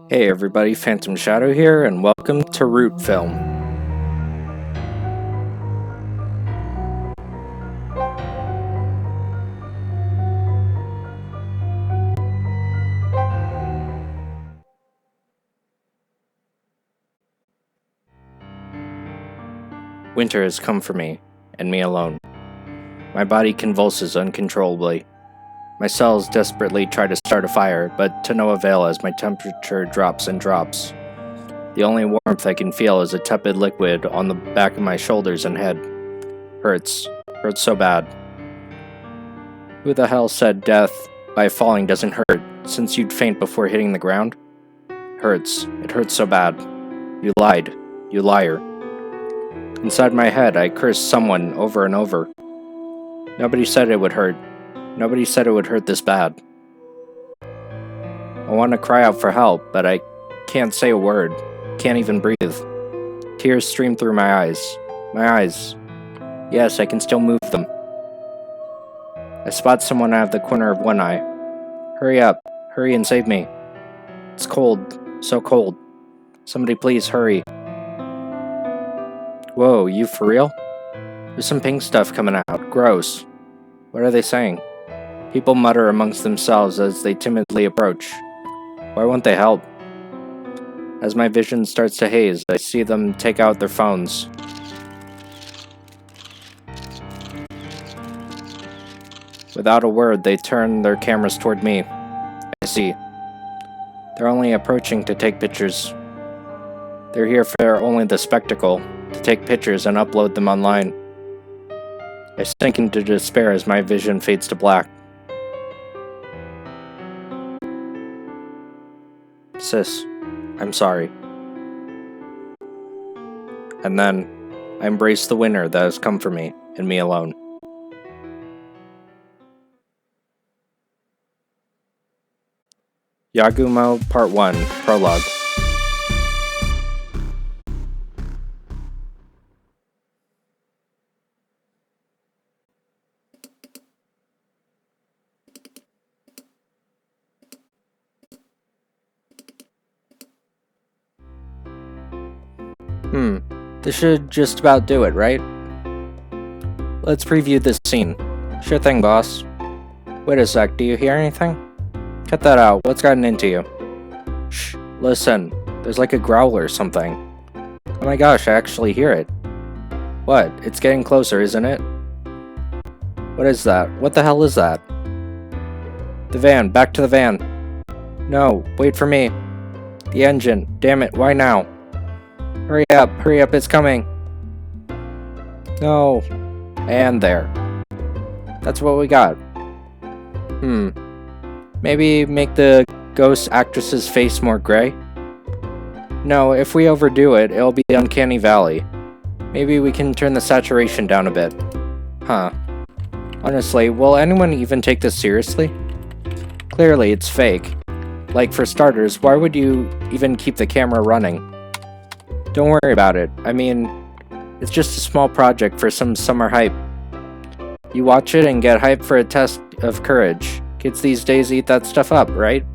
Hey everybody, Phantom Shadow here, and welcome to Root Film. Winter has come for me, and me alone. My body convulses uncontrollably. My cells desperately try to start a fire, but to no avail as my temperature drops and drops. The only warmth I can feel is a tepid liquid on the back of my shoulders and head. Hurts. Hurts so bad. Who the hell said death by falling doesn't hurt, since you'd faint before hitting the ground? Hurts. It hurts so bad. You lied. You liar. Inside my head, I cursed someone over and over. Nobody said it would hurt. Nobody said it would hurt this bad. I want to cry out for help, but I can't say a word. Can't even breathe. Tears stream through my eyes. My eyes. Yes, I can still move them. I spot someone out of the corner of one eye. Hurry up. Hurry and save me. It's cold. So cold. Somebody please hurry. Whoa, you for real? There's some pink stuff coming out. Gross. What are they saying? People mutter amongst themselves as they timidly approach. Why won't they help? As my vision starts to haze, I see them take out their phones. Without a word, they turn their cameras toward me. I see. They're only approaching to take pictures. They're here for only the spectacle, to take pictures and upload them online. I sink into despair as my vision fades to black. Sis, I'm sorry. And then, I embrace the winter that has come for me, and me alone. Yagumo Part 1, Prologue. This should just about do it, right? Let's preview this scene. Sure thing, boss. Wait a sec, do you hear anything? Cut that out, what's gotten into you? Shh, listen, there's like a growl or something. Oh my gosh, I actually hear it. What? It's getting closer, isn't it? What is that? What the hell is that? The van, back to the van. No, wait for me. The engine, damn it, why now? Hurry up, it's coming. No. And there. That's what we got. Maybe make the ghost actress's face more gray? No, if we overdo it, it'll be Uncanny Valley. Maybe we can turn the saturation down a bit. Huh. Honestly, will anyone even take this seriously? Clearly, it's fake. Like, for starters, why would you even keep the camera running? Don't worry about it. I mean, it's just a small project for some summer hype. You watch it and get hyped for a test of courage. Kids these days eat that stuff up, right?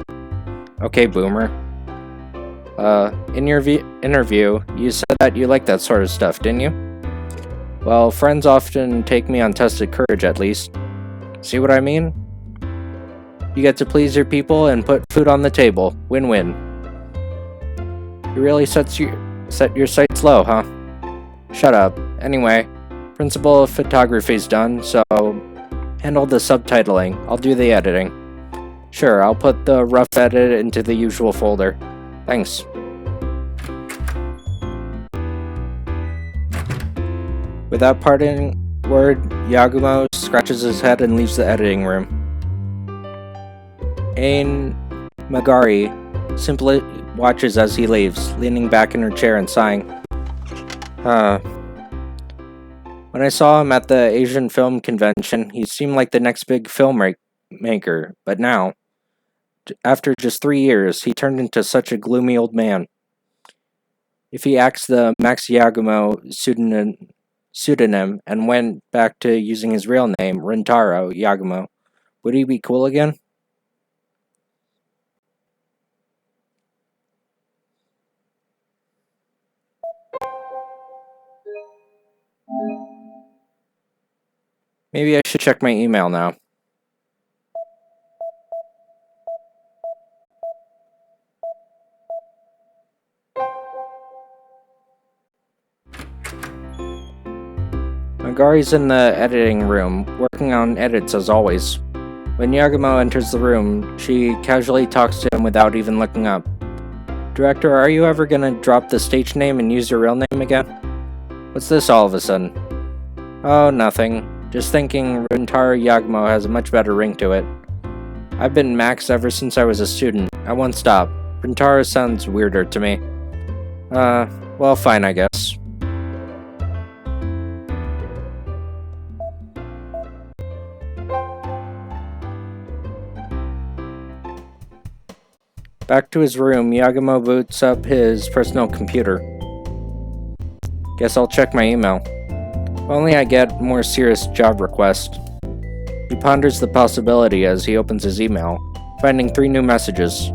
Okay, boomer. In your interview, you said that you like that sort of stuff, didn't you? Well, friends often take me on tested courage, at least. See what I mean? You get to please your people and put food on the table. Win-win. You really set your sights low, huh? Shut up. Anyway, principal of photography's done, so handle the subtitling. I'll do the editing. Sure, I'll put the rough edit into the usual folder. Thanks. With that parting word, Yagumo scratches his head and leaves the editing room. Ain Magari simply watches as he leaves, leaning back in her chair and sighing. When I saw him at the Asian Film Convention, he seemed like the next big filmmaker, but now, after just 3 years, he turned into such a gloomy old man. If he axed the Max Yagumo pseudonym and went back to using his real name, Rentaro Yagumo, would he be cool again? Maybe I should check my email now. Nagari's in the editing room, working on edits as always. When Yagumo enters the room, she casually talks to him without even looking up. Director, are you ever gonna drop the stage name and use your real name again? What's this all of a sudden? Oh, nothing. Just thinking Rintaro Yagumo has a much better ring to it. I've been Max ever since I was a student. I won't stop. Rintaro sounds weirder to me. Well, fine, I guess. Back to his room, Yagumo boots up his personal computer. Guess I'll check my email. If only I get more serious job requests. He ponders the possibility as he opens his email, finding 3 new messages.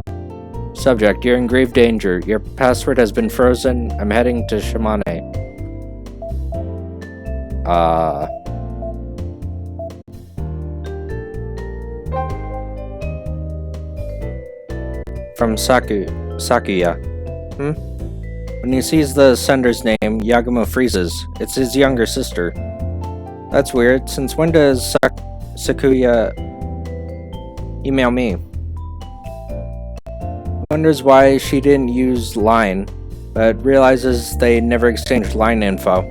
Subject, you're in grave danger. Your password has been frozen. I'm heading to Shimane. From Sakuya. When he sees the sender's name, Yagumo freezes. It's his younger sister. That's weird. Since when does Sakuya email me? Wonders why she didn't use Line, but realizes they never exchanged Line info.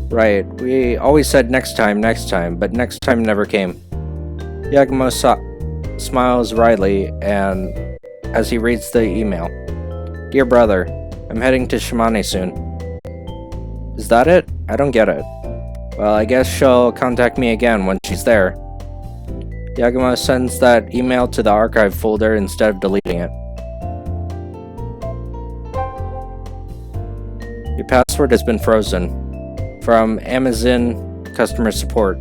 Right, we always said next time, but next time never came. Yagumo smiles wryly and as he reads the email. Dear brother, I'm heading to Shimane soon. Is that it? I don't get it. Well, I guess she'll contact me again when she's there. Yagumo sends that email to the archive folder instead of deleting it. Your password has been frozen. From Amazon Customer Support.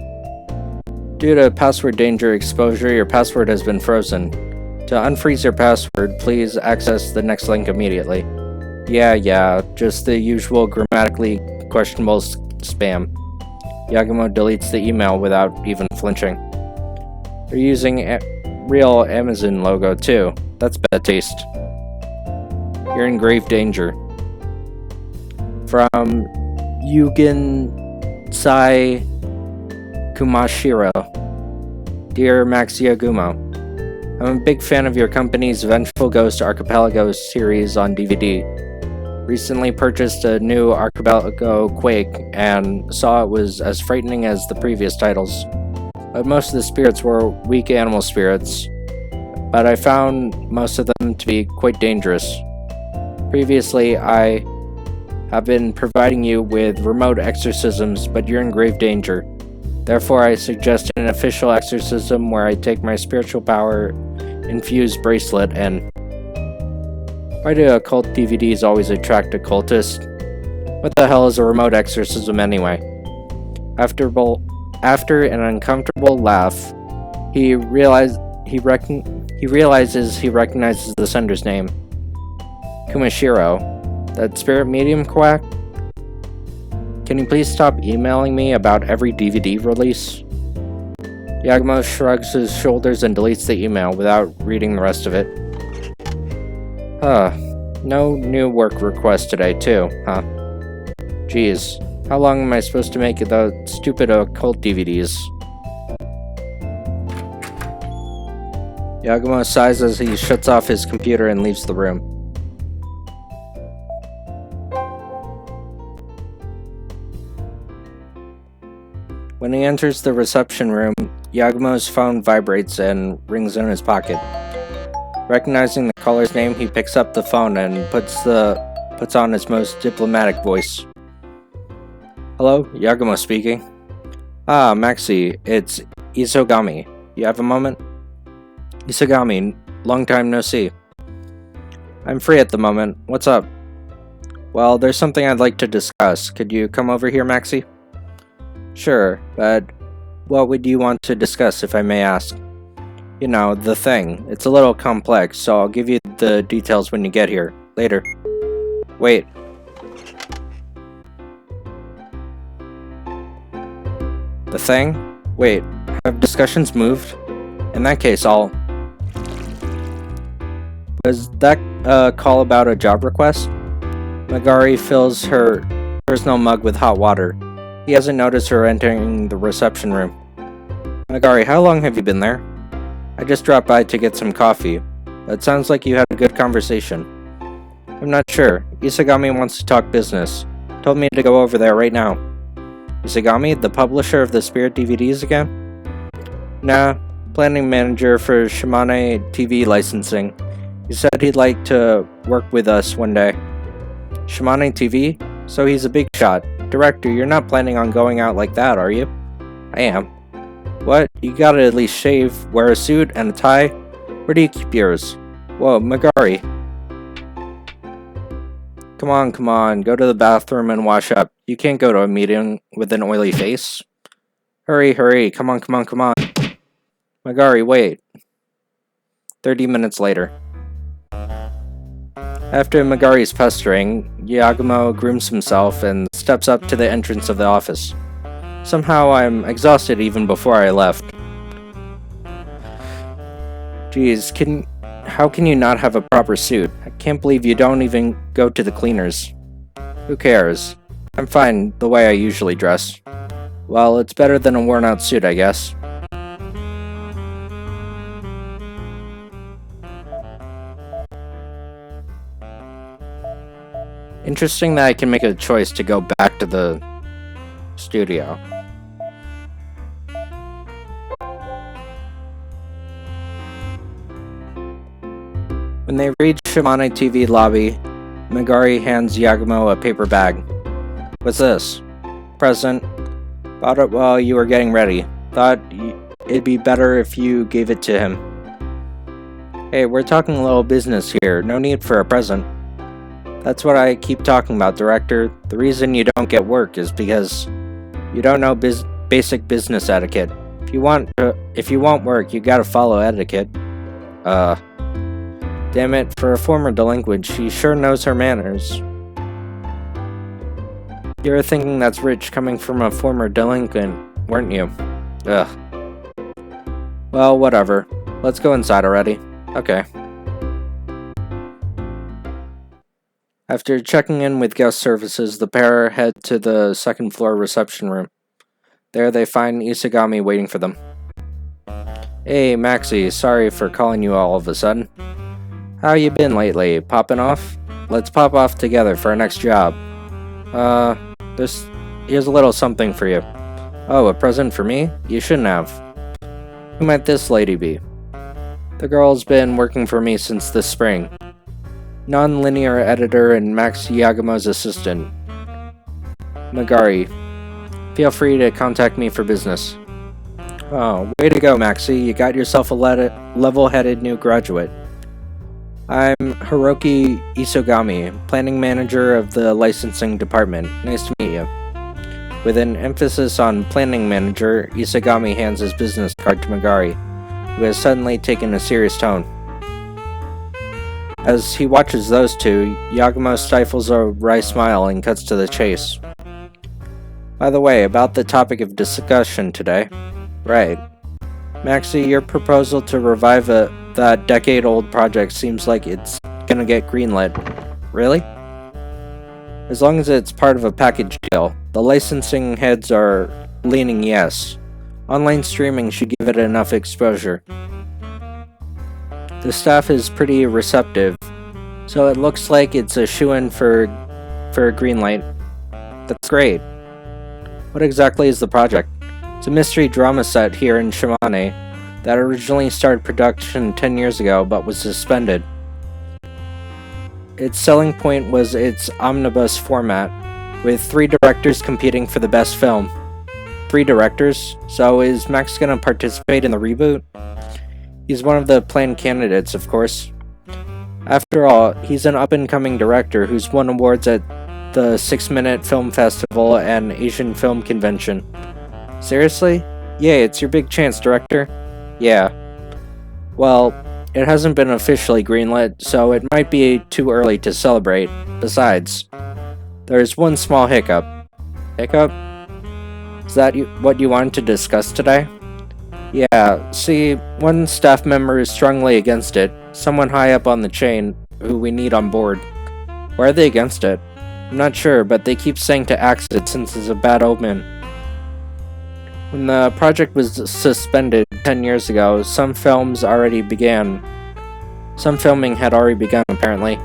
Due to password danger exposure, your password has been frozen. To unfreeze your password, please access the next link immediately. Yeah, just the usual grammatically questionable spam. Yagumo deletes the email without even flinching. They're using real Amazon logo too. That's bad taste. You're in grave danger. From Yugen Sai Kumashiro. Dear Max Yagumo, I'm a big fan of your company's Vengeful Ghost Archipelago series on DVD. Recently purchased a new Archipelago Quake and saw it was as frightening as the previous titles. But most of the spirits were weak animal spirits, but I found most of them to be quite dangerous. Previously, I have been providing you with remote exorcisms, but you're in grave danger. Therefore, I suggest an official exorcism where I take my spiritual power infused bracelet and... Why do occult DVDs always attract occultists? What the hell is a remote exorcism anyway? After an uncomfortable laugh, he realizes he recognizes the sender's name. Kumashiro. That spirit medium quack? Can you please stop emailing me about every DVD release? Yagumo shrugs his shoulders and deletes the email without reading the rest of it. No new work requests today too, huh? Geez, how long am I supposed to make those stupid occult DVDs? Yagumo sighs as he shuts off his computer and leaves the room. When he enters the reception room, Yagumo's phone vibrates and rings in his pocket. Recognizing the caller's name, he picks up the phone and puts on his most diplomatic voice. Hello, Yagumo speaking. Ah, Maxi, it's Isogami. You have a moment? Isogami, long time no see. I'm free at the moment. What's up? Well, there's something I'd like to discuss. Could you come over here, Maxi? Sure, but what would you want to discuss, if I may ask? You know, the thing. It's a little complex, so I'll give you the details when you get here. Later. Wait. The thing? Wait, have discussions moved? In that case, I'll... Was that a call about a job request? Megari fills her personal mug with hot water. He hasn't noticed her entering the reception room. Megari, how long have you been there? I just dropped by to get some coffee. It sounds like you had a good conversation. I'm not sure. Isagami wants to talk business. Told me to go over there right now. Isagami, the publisher of the Spirit DVDs again? Nah, planning manager for Shimane TV licensing. He said he'd like to work with us one day. Shimane TV? So he's a big shot. Director, you're not planning on going out like that, are you? I am. What? You gotta at least shave, wear a suit and a tie? Where do you keep yours? Whoa, Megari. Come on, go to the bathroom and wash up. You can't go to a meeting with an oily face. Hurry, come on. Megari, wait. 30 minutes later. After Megari's pestering, Yagumo grooms himself and steps up to the entrance of the office. Somehow I'm exhausted even before I left. Geez, how can you not have a proper suit? I can't believe you don't even go to the cleaners. Who cares? I'm fine the way I usually dress. Well, it's better than a worn-out suit, I guess. Interesting that I can make a choice to go back to the studio. When they reach Shimane TV lobby, Megari hands Yagumo a paper bag. What's this? Present. Bought it while you were getting ready. Thought it'd be better if you gave it to him. Hey, we're talking a little business here. No need for a present. That's what I keep talking about, Director. The reason you don't get work is because you don't know basic business etiquette. If you want work, you gotta follow etiquette. Damn it, for a former delinquent, she sure knows her manners. You were thinking that's rich coming from a former delinquent, weren't you? Ugh. Well, whatever. Let's go inside already. Okay. After checking in with guest services, the pair head to the second floor reception room. There they find Isagami waiting for them. Hey, Maxie, sorry for calling you all of a sudden. How you been lately? Popping off? Let's pop off together for our next job. Here's a little something for you. Oh, a present for me? You shouldn't have. Who might this lady be? The girl's been working for me since this spring. Non-linear editor and Max Yagumo's assistant. Megari. Feel free to contact me for business. Oh, way to go, Maxie. You got yourself a level-headed new graduate. I'm Hiroki Isogami, planning manager of the licensing department. Nice to meet you. With an emphasis on planning manager, Isogami hands his business card to Megari, who has suddenly taken a serious tone. As he watches those two, Yagumo stifles a wry smile and cuts to the chase. By the way, about the topic of discussion today. Right. Maxie, your proposal to revive that decade-old project seems like it's gonna get greenlit. Really? As long as it's part of a package deal. The licensing heads are leaning yes. Online streaming should give it enough exposure. The staff is pretty receptive, so it looks like it's a shoo-in for a green light. That's great. What exactly is the project? It's a mystery drama set here in Shimane that originally started production 10 years ago but was suspended. Its selling point was its omnibus format, with 3 directors competing for the best film. 3 directors? So is Max gonna participate in the reboot? He's one of the planned candidates, of course. After all, he's an up-and-coming director who's won awards at the 6-Minute Film Festival and Asian Film Convention. Seriously? Yay, it's your big chance, director. Yeah. Well, it hasn't been officially greenlit, so it might be too early to celebrate. Besides, there's one small hiccup. Hiccup? Is that what you wanted to discuss today? Yeah, see, one staff member is strongly against it. Someone high up on the chain who we need on board. Why are they against it? I'm not sure, but they keep saying to axe it since it's a bad omen. When the project was suspended 10 years ago, some filming had already begun, apparently,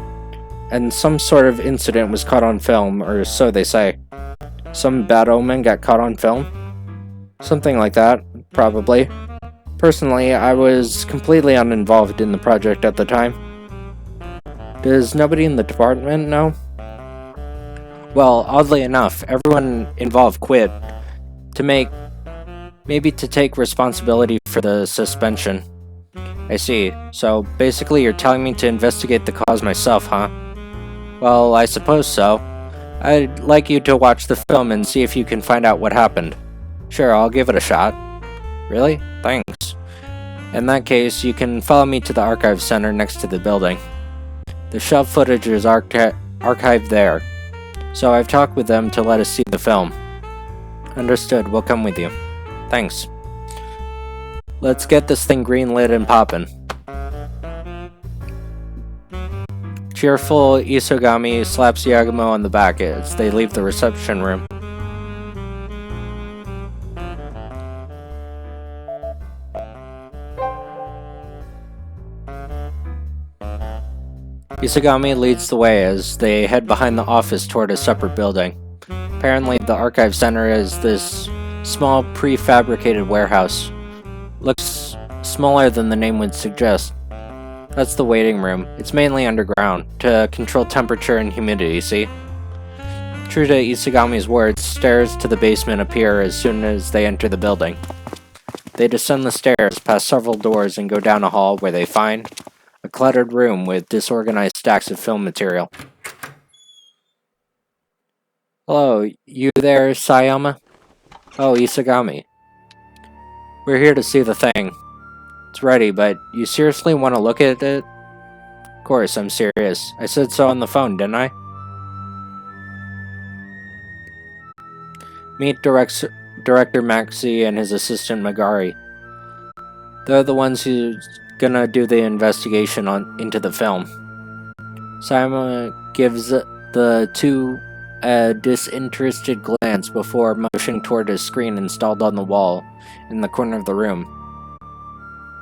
and some sort of incident was caught on film, or so they say. Some bad omen got caught on film? Something like that, probably. Personally, I was completely uninvolved in the project at the time. Does nobody in the department know? Well, oddly enough, everyone involved quit to take responsibility for the suspension. I see. So, basically you're telling me to investigate the cause myself, huh? Well, I suppose so. I'd like you to watch the film and see if you can find out what happened. Sure, I'll give it a shot. Really? Thanks. In that case, you can follow me to the archive center next to the building. The shelf footage is archived there, so I've talked with them to let us see the film. Understood, we'll come with you. Thanks. Let's get this thing green-lit and poppin'. Cheerful Isogami slaps Yagumo on the back as they leave the reception room. Isagami leads the way as they head behind the office toward a separate building. Apparently, the archive center is this small prefabricated warehouse. Looks smaller than the name would suggest. That's the waiting room. It's mainly underground, to control temperature and humidity, see? True to Isagami's words, stairs to the basement appear as soon as they enter the building. They descend the stairs, past several doors, and go down a hall where they find a cluttered room with disorganized stacks of film material. Hello, you there, Sayama? Oh, Isagami. We're here to see the thing. It's ready, but you seriously want to look at it? Of course, I'm serious. I said so on the phone, didn't I? Meet Director Maxi and his assistant Magari. They're the ones who's gonna do the investigation into the film. Simon gives the two a disinterested glance before motioning toward a screen installed on the wall in the corner of the room.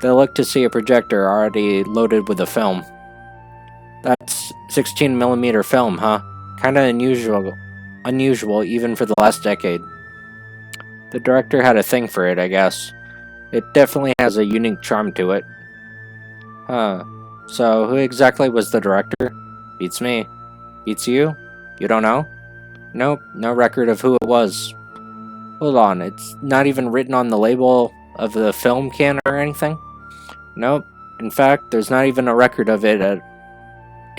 They look to see a projector already loaded with a film. That's 16mm film, huh? Kinda unusual even for the last decade. The director had a thing for it, I guess. It definitely has a unique charm to it. Huh. So, who exactly was the director? Beats me. Beats you? You don't know? Nope, no record of who it was. Hold on, it's not even written on the label of the film can or anything? Nope. In fact, there's not even a record of it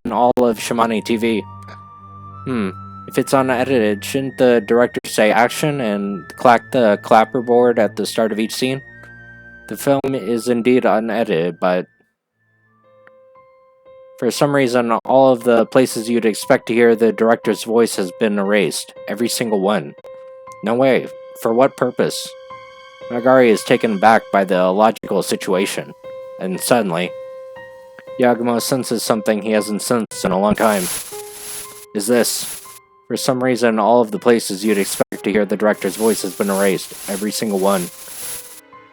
in all of Shimane TV. If it's unedited, shouldn't the director say action and clack the clapperboard at the start of each scene? The film is indeed unedited, but for some reason, all of the places you'd expect to hear the director's voice has been erased. Every single one. No way. For what purpose? Magari is taken aback by the illogical situation. And suddenly, Yagumo senses something he hasn't sensed in a long time. Is this? For some reason, all of the places you'd expect to hear the director's voice has been erased. Every single one.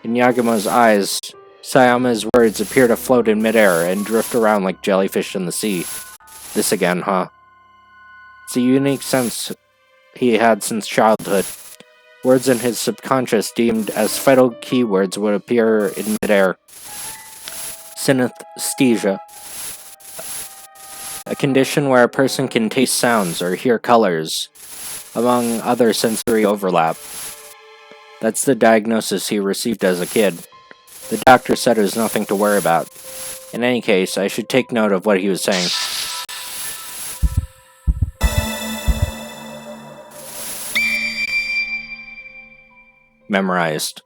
In Yagumo's eyes, Sayama's words appear to float in midair and drift around like jellyfish in the sea. This again, huh? It's a unique sense he had since childhood. Words in his subconscious deemed as vital keywords would appear in midair. Synesthesia. A condition where a person can taste sounds or hear colors, among other sensory overlap. That's the diagnosis he received as a kid. The doctor said it was nothing to worry about. In any case, I should take note of what he was saying. Memorized.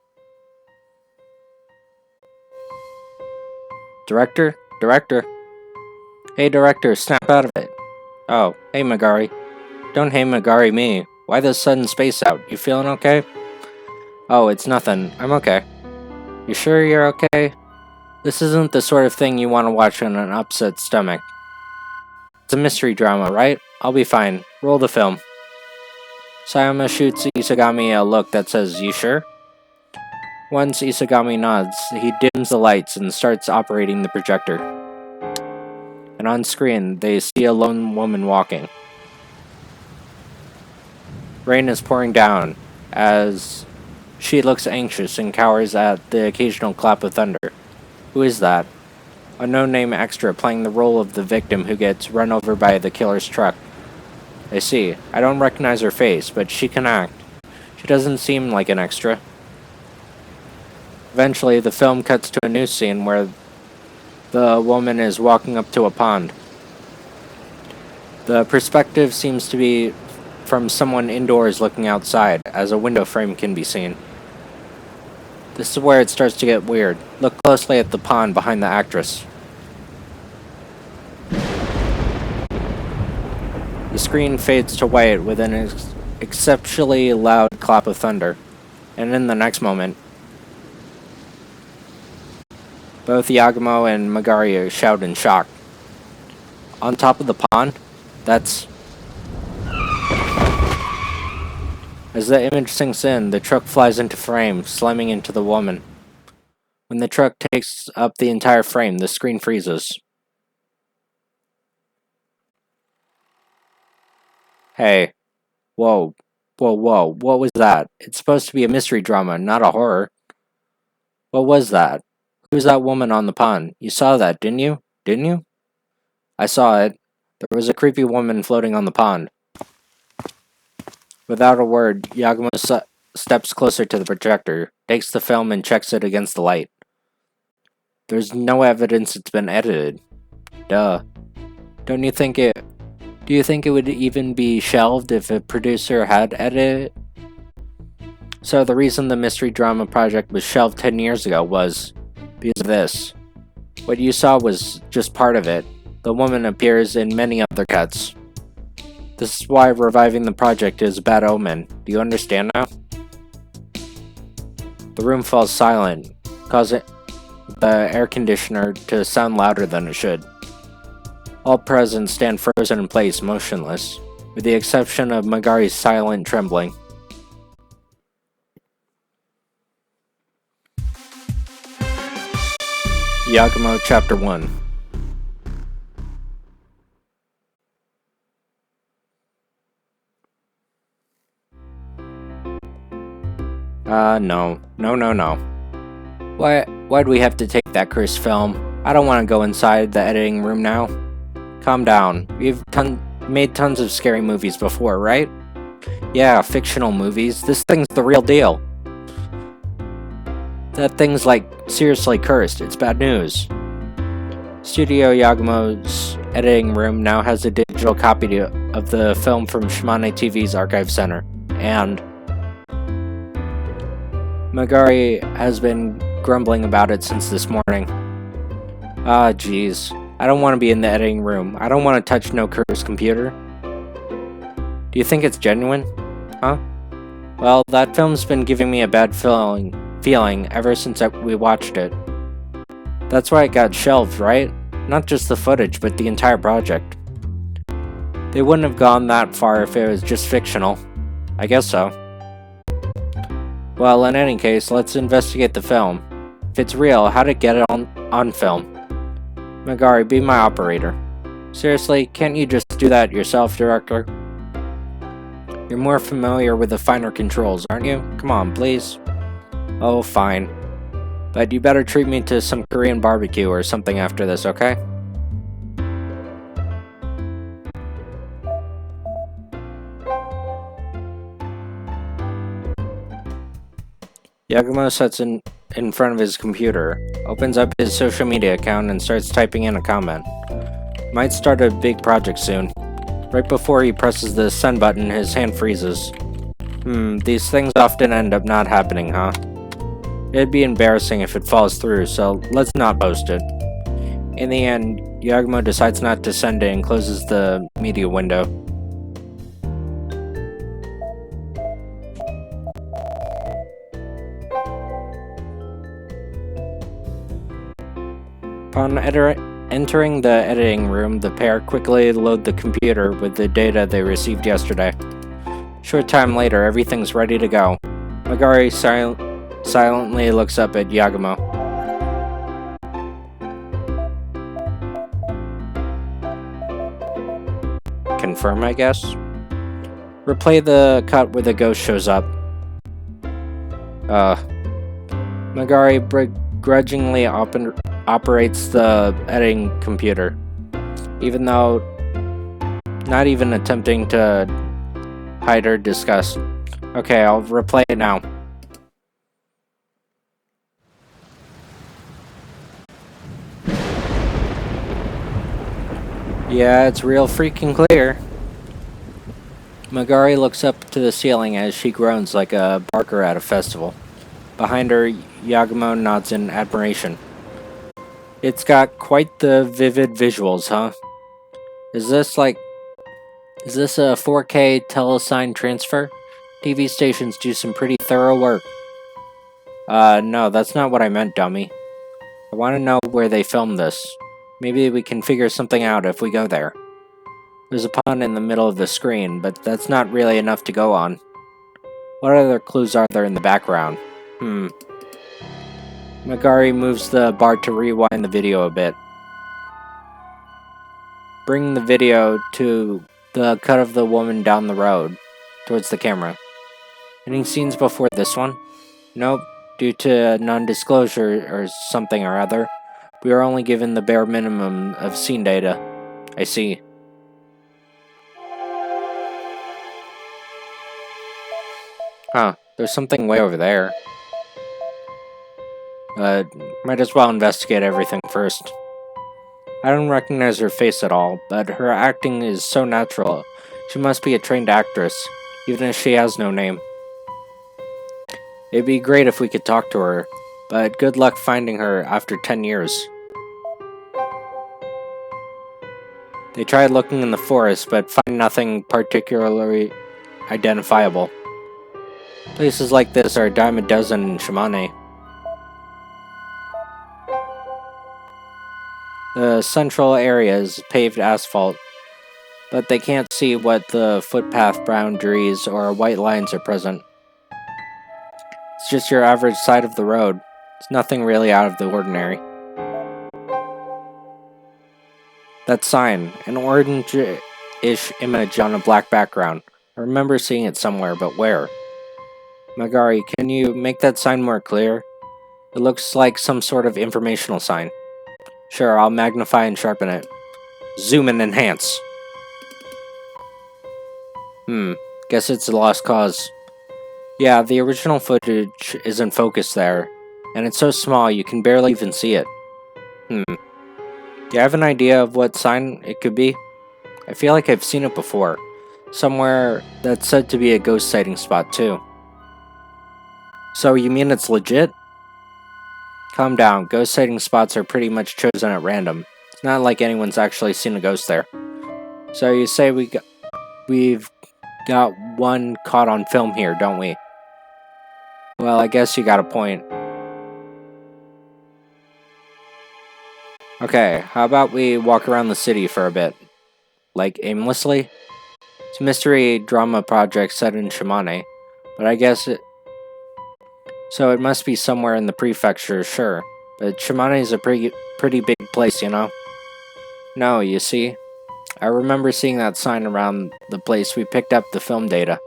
Director? Director? Hey, Director, snap out of it. Oh, hey, Magari. Don't hey Magari me. Why the sudden space out? You feeling okay? Oh, it's nothing. I'm okay. You sure you're okay? This isn't the sort of thing you want to watch on an upset stomach. It's a mystery drama, right? I'll be fine. Roll the film. Sayama shoots Isagami a look that says, "You sure?" Once Isagami nods, he dims the lights and starts operating the projector. And on screen, they see a lone woman walking. Rain is pouring down as she looks anxious and cowers at the occasional clap of thunder. Who is that? A no-name extra playing the role of the victim who gets run over by the killer's truck. I see. I don't recognize her face, but she can act. She doesn't seem like an extra. Eventually, the film cuts to a new scene where the woman is walking up to a pond. The perspective seems to be from someone indoors looking outside, as a window frame can be seen. This is where it starts to get weird. Look closely at the pond behind the actress. The screen fades to white with an exceptionally loud clap of thunder, and in the next moment, both Yagumo and Magari shout in shock. On top of the pond? That's... As the image sinks in, the truck flies into frame, slamming into the woman. When the truck takes up the entire frame, the screen freezes. Hey. Whoa. Whoa. What was that? It's supposed to be a mystery drama, not a horror. What was that? Who's that woman on the pond? You saw that, didn't you? Didn't you? I saw it. There was a creepy woman floating on the pond. Without a word, Yagumo steps closer to the projector, takes the film and checks it against the light. There's no evidence it's been edited. Duh. Do you think it would even be shelved if a producer had edited it? So the reason the mystery drama project was shelved 10 years ago was because of this. What you saw was just part of it. The woman appears in many other cuts. This is why reviving the project is a bad omen. Do you understand now? The room falls silent, causing the air conditioner to sound louder than it should. All present stand frozen in place, motionless, with the exception of Magari's silent trembling. Yagumo Chapter 1. No. Why'd we have to take that cursed film? I don't want to go inside the editing room now. Calm down. We've made tons of scary movies before, right? Yeah, fictional movies. This thing's the real deal. That thing's like seriously cursed. It's bad news. Studio Yagumo's editing room now has a digital copy of the film from Shimane TV's archive center, and Magari has been grumbling about it since this morning. Ah, jeez. I don't want to be in the editing room. I don't want to touch no cursed computer. Do you think it's genuine? Huh? Well, that film's been giving me a bad feeling ever since we watched it. That's why it got shelved, right? Not just the footage, but the entire project. They wouldn't have gone that far if it was just fictional. I guess so. Well, in any case, let's investigate the film. If it's real, how'd it get it on film? Magari, be my operator. Seriously, can't you just do that yourself, Director? You're more familiar with the finer controls, aren't you? Come on, please. Oh, fine. But you better treat me to some Korean barbecue or something after this, okay? Yagumo sits in front of his computer, opens up his social media account and starts typing in a comment. Might start a big project soon. Right before he presses the send button, his hand freezes. These things often end up not happening, huh? It'd be embarrassing if it falls through, so let's not post it. In the end, Yagumo decides not to send it and closes the media window. Upon entering the editing room, the pair quickly load the computer with the data they received yesterday. Short time later, everything's ready to go. Magari silently looks up at Yagumo. Confirm, I guess? Replay the cut where the ghost shows up. Magari begrudgingly operates the editing computer, even though not even attempting to hide her disgust. Okay, I'll replay it now. Yeah, it's real freaking clear. Magari looks up to the ceiling as she groans like a barker at a festival. Behind her, Yagumo nods in admiration. It's got quite the vivid visuals, huh? Is this a 4K telesign transfer? TV stations do some pretty thorough work. No, that's not what I meant, dummy. I want to know where they filmed this. Maybe we can figure something out if we go there. There's a pond in the middle of the screen, but that's not really enough to go on. What other clues are there in the background? Magari moves the bar to rewind the video a bit. Bring the video to the cut of the woman down the road, towards the camera. Any scenes before this one? Nope. Due to non-disclosure or something or other, we are only given the bare minimum of scene data. I see. Huh, there's something way over there. Might as well investigate everything first. I don't recognize her face at all, but her acting is so natural. She must be a trained actress, even if she has no name. It'd be great if we could talk to her, but good luck finding her after 10 years. They tried looking in the forest, but find nothing particularly identifiable. Places like this are a dime a dozen in Shimane. The central area is paved asphalt, but they can't see what the footpath boundaries or white lines are present. It's just your average side of the road. It's nothing really out of the ordinary. That sign, an orange-ish image on a black background. I remember seeing it somewhere, but where? Magari, can you make that sign more clear? It looks like some sort of informational sign. Sure, I'll magnify and sharpen it. Zoom and enhance. Guess it's a lost cause. Yeah, the original footage isn't focused there, and it's so small you can barely even see it. Do you have an idea of what sign it could be? I feel like I've seen it before. Somewhere that's said to be a ghost sighting spot, too. So you mean it's legit? Calm down, ghost sighting spots are pretty much chosen at random. It's not like anyone's actually seen a ghost there. So you say we've got one caught on film here, don't we? Well, I guess you got a point. Okay, how about we walk around the city for a bit? Like, aimlessly? It's a mystery drama project set in Shimane, but I guess so it must be somewhere in the prefecture, sure. But Shimane is a pretty big place, you know? No, you see? I remember seeing that sign around the place we picked up the film data.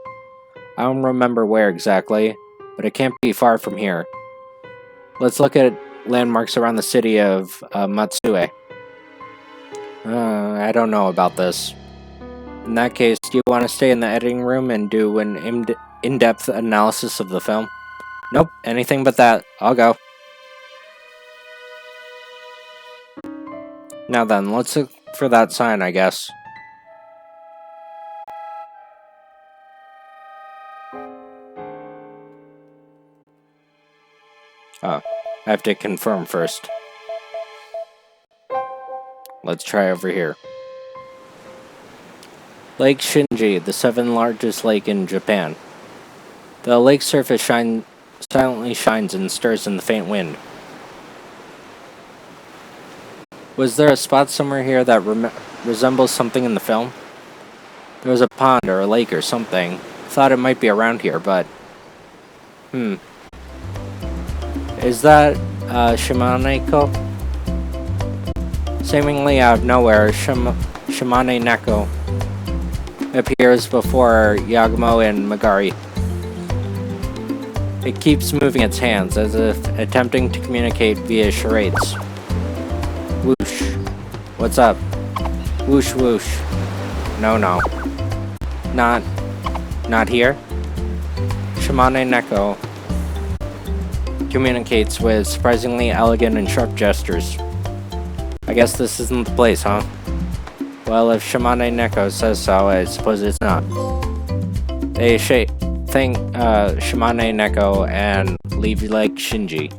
I don't remember where exactly, but it can't be far from here. Let's look at landmarks around the city of Matsue. I don't know about this. In that case, do you want to stay in the editing room and do an in-depth analysis of the film? Nope, anything but that. I'll go. Now then, let's look for that sign, I guess. Oh, I have to confirm first. Let's try over here. Lake Shinji, the 7th largest lake in Japan. The lake surface silently shines and stirs in the faint wind. Was there a spot somewhere here that resembles something in the film? There was a pond or a lake or something. I thought it might be around here, but... Is that, Shimaneko? Seemingly out of nowhere, Shimane Neko appears before Yagumo and Magari. It keeps moving its hands as if attempting to communicate via charades. Whoosh. What's up? Whoosh whoosh. No. Not here? Shimane Neko communicates with surprisingly elegant and sharp gestures. I guess this isn't the place, huh? Well, if Shimane Neko says so, I suppose it's not. They thank Shimane Neko and leave like Shinji.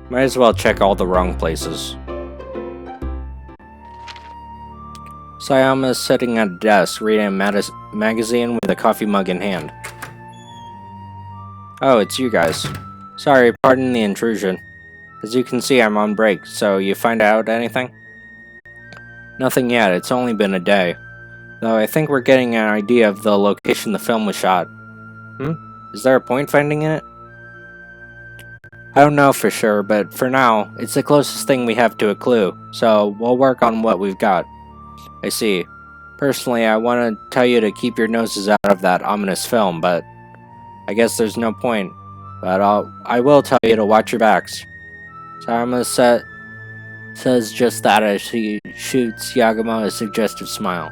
Might as well check all the wrong places. Sayama is sitting at a desk reading a magazine with a coffee mug in hand. Oh, it's you guys. Sorry, pardon the intrusion. As you can see, I'm on break, so you find out anything? Nothing yet, it's only been a day. Though I think we're getting an idea of the location the film was shot. Is there a point finding it? I don't know for sure, but for now, it's the closest thing we have to a clue, so we'll work on what we've got. I see. Personally, I want to tell you to keep your noses out of that ominous film, but I guess there's no point. But I will tell you to watch your backs. Sayama says just that as she shoots Yagumo a suggestive smile.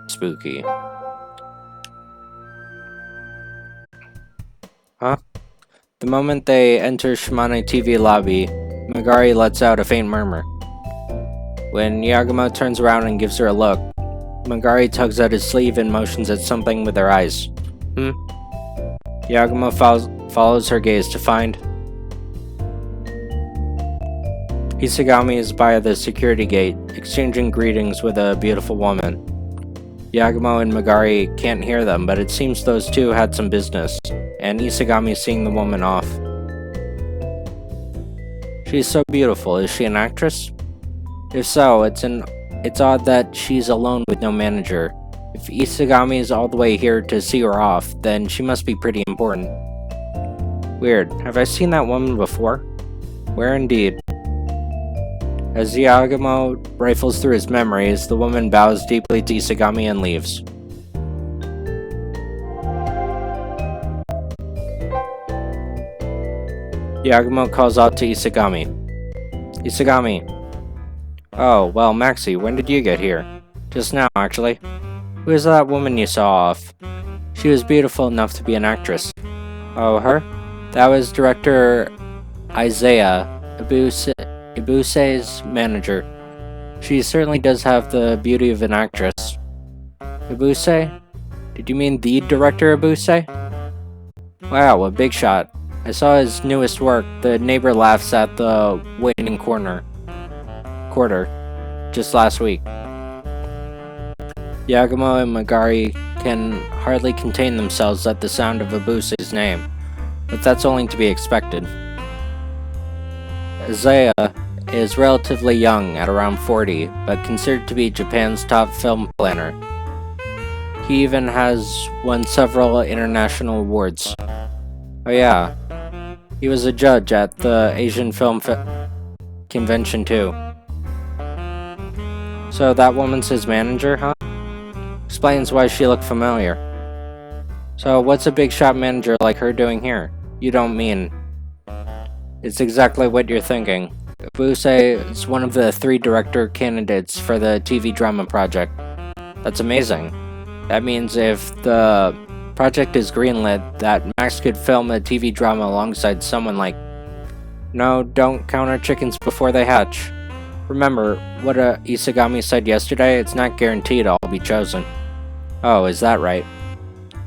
Spooky. Huh? The moment they enter Shimane TV lobby, Magari lets out a faint murmur. When Yagumo turns around and gives her a look, Magari tugs at his sleeve and motions at something with her eyes. Yagumo follows her gaze to find... Isagami is by the security gate, exchanging greetings with a beautiful woman. Yagumo and Magari can't hear them, but it seems those two had some business, and Isagami is seeing the woman off. She's so beautiful. Is she an actress? If so, it's odd that she's alone with no manager. If Isagami is all the way here to see her off, then she must be pretty important. Weird. Have I seen that woman before? Where indeed? As Yagumo rifles through his memories, the woman bows deeply to Isagami and leaves. Yagumo calls out to Isagami. Isagami. Oh, well, Maxie, when did you get here? Just now, actually. Who is that woman you saw off? She was beautiful enough to be an actress. Oh, her? That was director Isaiah, Ibuse's manager. She certainly does have the beauty of an actress. Ibuse? Did you mean the director Ibuse? Wow, a big shot. I saw his newest work, The Neighbor Laughs at the Waiting Quarter, just last week. Yagumo and Magari can hardly contain themselves at the sound of Ibuse's name, but that's only to be expected. Isaiah is relatively young, at around 40, but considered to be Japan's top film planner. He even has won several international awards. Oh yeah, he was a judge at the Asian Film Convention too. So that woman's his manager, huh? Explains why she looked familiar. So what's a big shot manager like her doing here? You don't mean... It's exactly what you're thinking. Ibuse is one of the 3 director candidates for the TV drama project. That's amazing. That means if the project is greenlit, that Max could film a TV drama alongside someone like... No, don't count our chickens before they hatch. Remember, what Isagami said yesterday, it's not guaranteed I'll be chosen. Oh, is that right?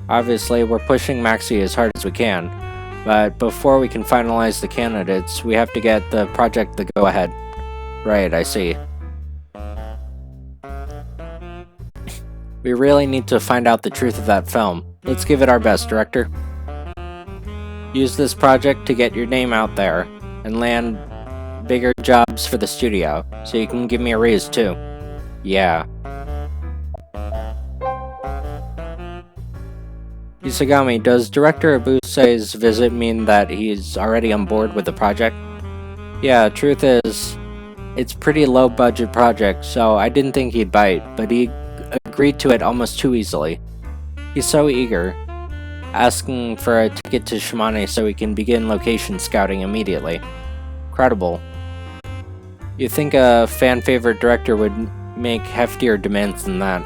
Obviously, we're pushing Maxie as hard as we can, but before we can finalize the candidates, we have to get the project the go-ahead. Right, I see. We really need to find out the truth of that film. Let's give it our best, director. Use this project to get your name out there and land bigger jobs for the studio, so you can give me a raise too. Yeah. Isagami, does Director Abuse's visit mean that he's already on board with the project? Yeah, truth is, it's pretty low budget project, so I didn't think he'd bite, but he agreed to it almost too easily. He's so eager, asking for a ticket to Shimane so he can begin location scouting immediately. Incredible. You'd think a fan-favorite director would make heftier demands than that.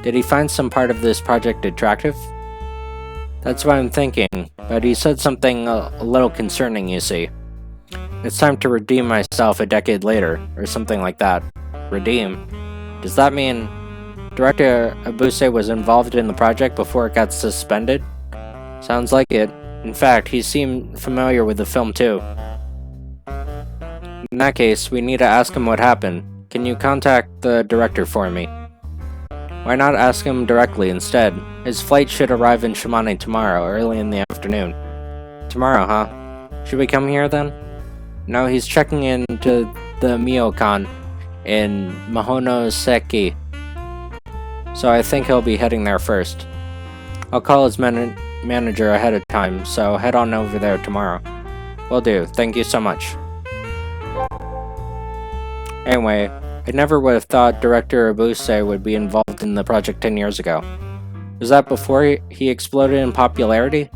Did he find some part of this project attractive? That's what I'm thinking, but he said something a little concerning, you see. It's time to redeem myself a decade later, or something like that. Redeem? Does that mean Director Abuse was involved in the project before it got suspended? Sounds like it. In fact, he seemed familiar with the film too. In that case, we need to ask him what happened. Can you contact the director for me? Why not ask him directly instead? His flight should arrive in Shimane tomorrow, early in the afternoon. Tomorrow, huh? Should we come here then? No, he's checking into the Myokan in Mahonoseki, so I think he'll be heading there first. I'll call his manager ahead of time, so head on over there tomorrow. Will do. Thank you so much. Anyway, I never would have thought Director Abuse would be involved in the project 10 years ago. Was that before he exploded in popularity?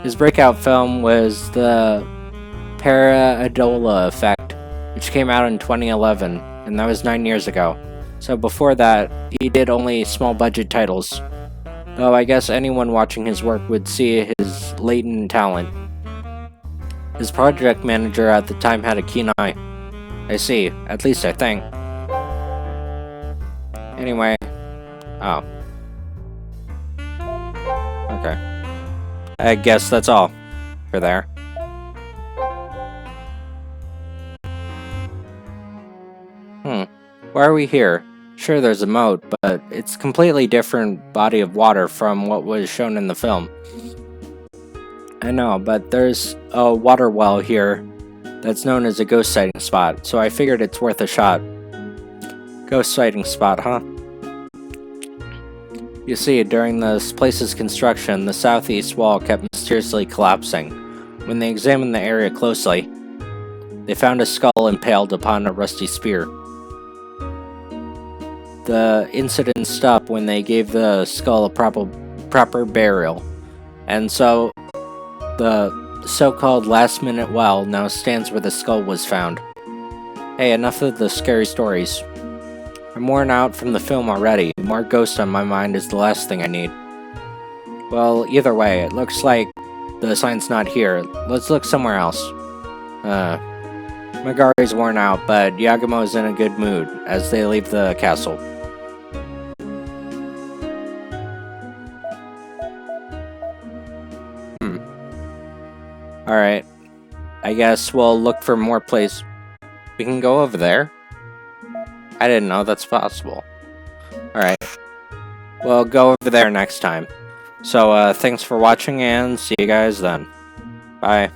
His breakout film was the Para-Idola Effect, which came out in 2011, and that was 9 years ago. So before that, he did only small budget titles. Though I guess anyone watching his work would see his latent talent. His project manager at the time had a keen eye. I see, at least I think. Anyway. Oh. Okay. I guess that's all for there. Why are we here? Sure, there's a moat, but it's a completely different body of water from what was shown in the film. I know, but there's a water well here that's known as a ghost sighting spot, so I figured it's worth a shot. Ghost sighting spot, huh? You see, during this place's construction, the southeast wall kept mysteriously collapsing. When they examined the area closely, they found a skull impaled upon a rusty spear. The incident stopped when they gave the skull a proper burial, and so the so-called last-minute well now stands where the skull was found. Hey, enough of the scary stories. I'm worn out from the film already. More ghosts on my mind is the last thing I need. Well, either way, it looks like the sign's not here. Let's look somewhere else. Megari's worn out, but Yagumo is in a good mood as they leave the castle. Alright, I guess we'll look for more places. We can go over there? I didn't know that's possible. Alright, we'll go over there next time. So, thanks for watching and see you guys then. Bye.